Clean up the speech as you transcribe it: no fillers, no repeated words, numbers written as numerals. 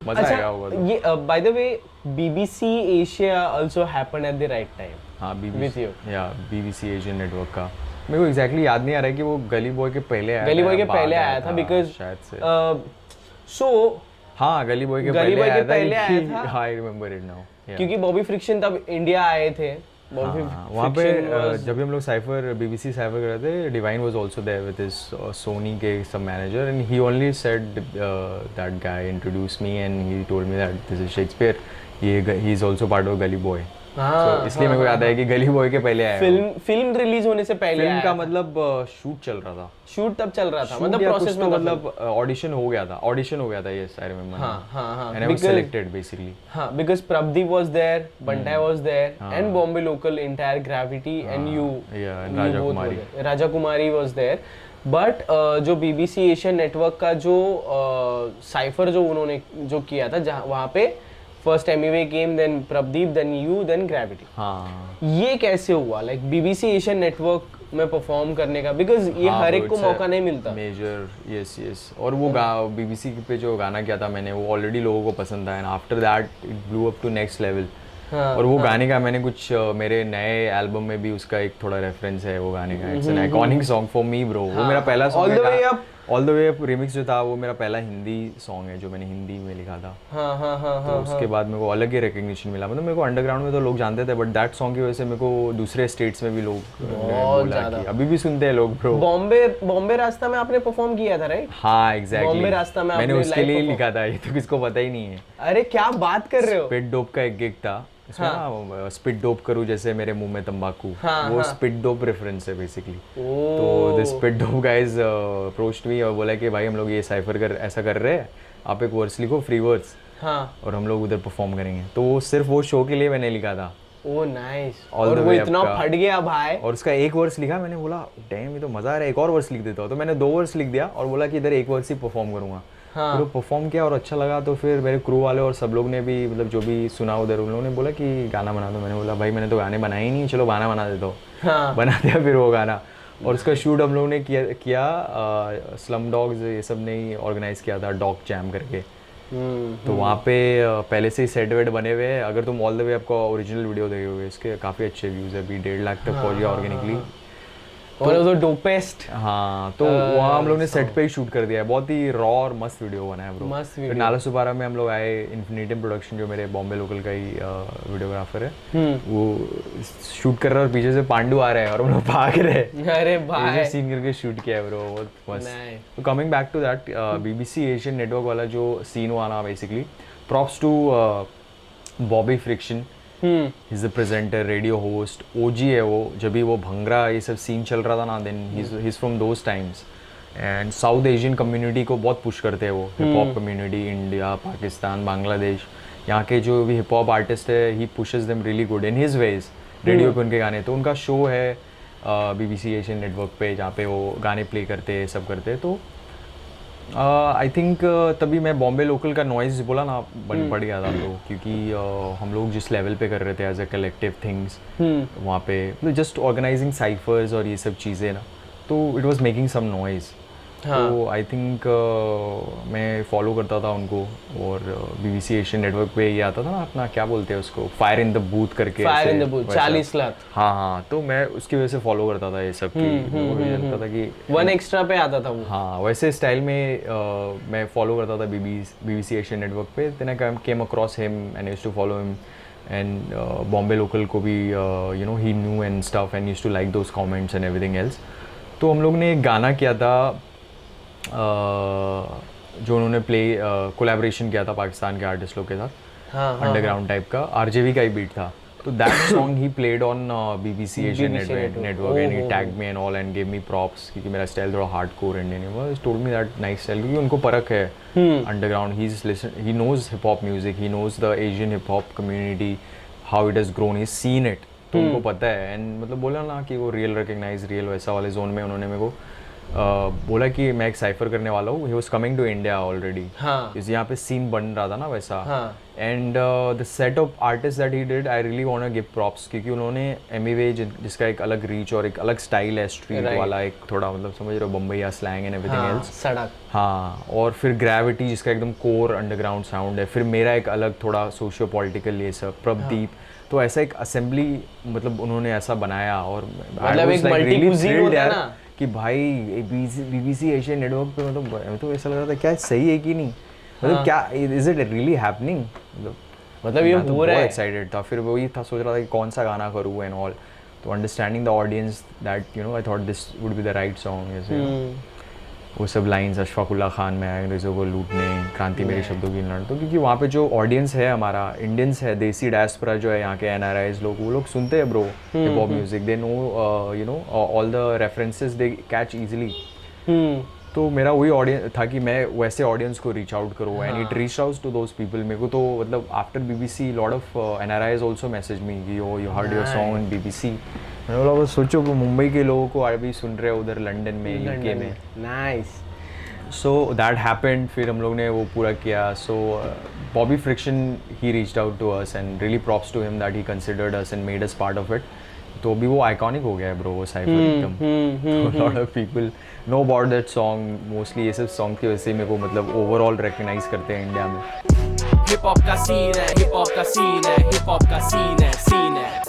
मजा आएगा होगा तो। ये by the way BBC Asia also happened at the right time. हाँ With you. BBC Asian network का मेरे को एग्जैक्टली याद नहीं आ रहा है कि वो गली बॉय के पहले आया गली था बॉय या के बाद पहले आया था बिकॉज शायद से सो हाँ गली बॉय के गली पहले बॉय के आया था पहले आया कि- था। हाँ आई रिमेम्बर इट नाउ क्योंकि बॉबी फ्रिक्शन तब इंडिया आए थे। बॉबी वहाँ पे जब भी हम लोग साइफर BBC साइफर कर रहे थे Divine was also there with his Sony के सब manager and he only said that guy introduce me and he told me that this is Shakespeare he is also part of Gully Boy. तो इसलिए मेरे को याद है कि गली बॉय के पहले आया। फिल्म रिलीज होने से पहले फिल्म आया का था। मतलब शूट चल रहा था। शूट तब चल रहा था Shoot मतलब या प्रोसेस कुछ में तो था मतलब ऑडिशन हो गया था यस आई रिमेम्बर। हाँ and I was selected basically. हाँ because Prabhdeep was there, Bantai was there, and Bombay local entire Gravity and you and you Raja both Kumari. were there. Raja Kumari was there. But जो BBC Asian network का जो cipher जो उन्होंने जो किया था जहाँ वहाँ पे first Emiway came then Prabhdeep then you then gravity. हाँ ये कैसे हुआ लाइक BBC एशियन नेटवर्क में परफॉर्म करने का बिकॉज ये हर एक को मौका नहीं मिलता। मेजर यस और वो BBC पे जो गाना किया था मैंने वो ऑलरेडी लोगों को पसंद था and after that it blew up to next level. और वो गाने का मैंने कुछ मेरे नए एल्बम में भी उसका एक थोड़ा रेफरेंस है वो गाने का। It's an iconic song for me bro. वो मेरा पहला सॉन्ग है all the way up remix जो था वो मेरा पहला हिंदी सॉन्ग है जो मैंने हिंदी में लिखा था। तो उसके बाद मेरे को अलग ही रिकग्निशन मिला। मतलब मेरे को अंडरग्राउंड में तो लोग जानते थे बट दैट सॉन्ग की वजह से मेरे को दूसरे स्टेट्स में भी लोग बोला कि अभी भी सुनते हैं लोग ब्रो। बॉम्बे रास्ता में आपने परफॉर्म किया था राइट? हाँ एग्जैक्टली बॉम्बे रास्ता में मैंने उसके लिए लिखा था। ये तो किसको पता ही नहीं है। अरे क्या बात कर रहे हो। स्पिट डोप का एक गिग था इसमें ना स्पिट डोप करूँ जैसे मेरे मुंह में तंबाकू वो स्पिट डोप रेफरेंस है बेसिकली। तो this spit dope guys approached मी और बोला कि भाई हम लोग ये साइफर कर ऐसा कर रहे हैं आप एक वर्ड्स लिखो फ्री वर्ड्स और हम लोग उधर परफॉर्म करेंगे। तो वो सिर्फ वो शो के लिए मैंने लिखा था। Oh nice. और वो इतना फट गया भाई। और उसका एक वर्स लिखा मैंने बोला डैम ये तो मजा आ रहा है एक और वर्स लिख देता हूँ। तो मैंने 2 वर्स लिख दिया और बोला कि इधर एक वर्स ही परफॉर्म करूंगा। फिर परफॉर्म किया और अच्छा लगा। तो फिर मेरे क्रू वाले और सब लोग ने भी मतलब जो भी सुना उधर उन लोगों ने बोला कि गाना बना दो। मैंने बोला भाई मैंने तो गाने बनाए ही नहीं चलो गाना बना देता हूँ। बना दिया फिर वो गाना। और उसका शूट हम लोगों ने किया स्लम डॉग्स ये सब ने ही ऑर्गेनाइज किया था डॉग जैम करके। तो वहाँ पे पहले से ही सेट वेट बने हुए हैं। अगर तुम ऑल द वे आपका ओरिजिनल वीडियो देखोगे इसके काफ़ी अच्छे व्यूज़ है। अभी 1.5 लाख तक पहुँच गया ऑर्गेनिकली। और डोपेस्ट। हाँ तो वहाँ हम लोग ने सेट पे ही शूट कर दिया है। बहुत ही रॉ और मस्त वीडियो बना है ब्रो। मस्त फिर नाला सुपारा में हम लोग आए इन्फिनिटम प्रोडक्शन जो मेरे बॉम्बे लोकल का ही वीडियोग्राफर है वो शूट कर रहा है और पीछे से पांडू आ रहे हैं और हम लोग भाग रहे हैं। अरे भाई सीन करके शूट किया है ब्रो बहुत मस्त। तो coming back to that BBC Asian network वाला जो सीन हुआ ना basically props to Bobby Friction. He's the presenter, radio host, OG है वो। जब भी वो भंगरा ये सब सीन चल रहा था ना then he's from those times and South Asian community को बहुत पुश करते हैं वो hip hop community India Pakistan Bangladesh यहाँ के जो भी हिप हॉप आर्टिस्ट है he pushes them really good in his ways। Radio पे उनके गाने तो उनका शो है BBC एशियन नेटवर्क पे जहाँ पे वो गाने प्ले करते हैं सब करते हैं। तो आई थिंक तभी मैं बॉम्बे लोकल का नॉइज़ बोला ना बढ़ गया था हम लोग क्योंकि हम लोग जिस लेवल पे कर रहे थे एज अ कलेक्टिव थिंग्स वहाँ पे जस्ट ऑर्गेनाइजिंग साइफर्स और ये सब चीज़ें ना तो it was making some noise. तो आई थिंक मैं फॉलो करता था उनको और BBC एशियन नेटवर्क पे ये आता था ना अपना क्या बोलते हैं उसको फायर इन द बूथ करके 40 लाख। हाँ तो मैं उसकी वजह से फॉलो करता था ये सब की। मुझे लगता था कि 1 एक्स्ट्रा पे आता था वो। हाँ वैसे स्टाइल में मैं फॉलो करता था BBC एशियन नेटवर्क पे। Then I came across him and used to follow him and Bombay local को भी you know he new and stuff and used to like those comments and everything else. तो हम लोग ने एक गाना किया था जो उन्होंने कोलैबोरेशन किया था पाकिस्तान के आर्टिस्ट लोग के साथ अंडरग्राउंड टाइप का RJV का ही बीट था। तो that song he played on BBC Asian network and he tagged me and all and give me props क्योंकि मेरा स्टाइल थोड़ा हार्डकोर इंडियन है। He told me that nice style क्योंकि उनको परख है underground. He knows hip hop music he knows the Asian hip hop community how it has grown he seen it. तो उनको पता है एंड मतलब बोला ना कि वो रियल रिकग्नाइज रियल वैसा वाले जोन में उन्होंने मेरे को बोला कि मैं एक साइफर करने वाला हूँ। He was coming to India already. यहाँ पे सीन बन रहा था ना वैसा and the set of artist that he did I really want to give props, क्योंकि उन्होंने एमिवे जिसका एक अलग रीच और एक अलग स्टाइल है स्ट्रीट वाला, एक थोड़ा मतलब समझ रहे हो Bombay slang and everything else, सड़क, हाँ, और फिर ग्रेविटी जिसका एकदम कोर अंडरग्राउंड साउंड है, फिर मेरा एक अलग थोड़ा सोशियो पॉलिटिकल ये सब, प्रभदीप, तो ऐसा एक असेंबली मतलब उन्होंने ऐसा बनाया, और मतलब एक मल्टी कुजीन होता है ना कि भाई BBC एशियन नेटवर्क पे मतलब तो ऐसा लग रहा था क्या सही है कि नहीं, मतलब क्या इज इट रियली हैपनिंग, मतलब ये हो रहा है, एक्साइटेड था, फिर वही था सोच रहा था कि कौन सा गाना करूँ एंड ऑल, तो understanding the audience that you know I thought this would be the right song, जैसे वो सब लाइंस अशफाकुल्ला खान में आए, अंग्रेज़ों को लूटने, क्रांति मेरे शब्दों की लड़, तो क्योंकि वहाँ पे जो ऑडियंस है हमारा इंडियंस है, देसी डायस्पोरा जो है यहाँ के NRIs लोग, वो लोग सुनते हैं bro hip hop music, they know you know all the references they catch easily, तो मेरा वही ऑडियंस था कि मैं वैसे ऑडियंस को रीच आउट करूँ, and it reach out to those people. मेरे को तो मतलब after BBC lot of NRIs also message me कि you heard your song in BBC, मैंने बोला सोचो कि मुंबई के लोगों को अभी सुन रहे हैं उधर लंदन में, UK में, नाइस, सो दैट हैपेंड, फिर हम लोग ने वो पूरा किया, so Bobby Friction he reached out to us and really props to him that he considered us and made us part of it, तो अभी वो आइकॉनिक हो गया है ब्रो वो साइफर एकदम, lot of people know about that song, mostly ये सब सॉन्ग की वजह से मेरे को मतलब ओवरऑल रिकग्नाइज करते हैं इंडिया में। हिप हॉप का सीन है, हिप हॉप का सीन है, हिप हॉप का सीन है, सीन है।